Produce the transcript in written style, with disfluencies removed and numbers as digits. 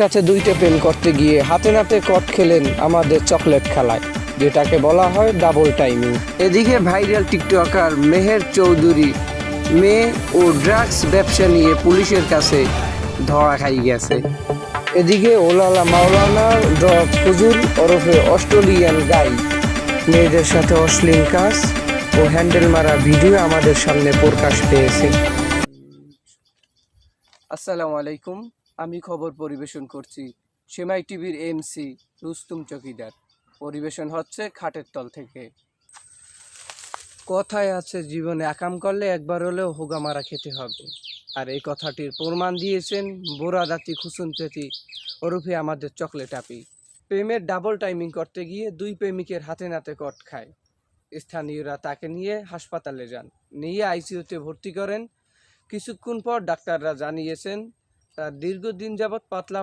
একসাথে দুইটা প্রেম করতে গিয়ে হাতে নাতে কট খেলেন আমাদের চকলেট খেলায়, যেটাকে বলা হয় ডাবল টাইমিং। এদিকে ভাইরাল টিকটকার মেহের চৌধুরী মেয়ে ও ড্রাগস ব্যবসা নিয়ে পুলিশের কাছে ধরা খাই গেছে। এদিকে ওলালা মাওলানা ফজুল ওরফে অস্ট্রেলিয়ান গাই মেয়েদের সাথে অশ্লীল কাজ ও হ্যান্ডেল মারা ভিডিও আমাদের সামনে প্রকাশ পেয়েছে। আসসালামু আলাইকুম, আমি খবর পরিবেশন করছি সেমাই টিভির এমসি রুস্তুম চকিদার। পরিবেশন হচ্ছে খাটের তল থেকে। কথায় আছে, জীবনে আকাম করলে একবার হলেও হোগা মারা খেতে হবে। আর এই কথাটির প্রমাণ দিয়েছেন বোরাদাতি খুসুনপেতি ওরফে আমাদের চকলেট আপি। প্রেমের ডাবল টাইমিং করতে গিয়ে দুই প্রেমিকের হাতে নাতে কট খায়। স্থানীয়রা তাকে নিয়ে হাসপাতালে যান, নিয়ে আইসিইউতে ভর্তি করেন। কিছুক্ষণ পর ডাক্তাররা জানিয়েছেন তার দীর্ঘদিন যাবৎ পাতলা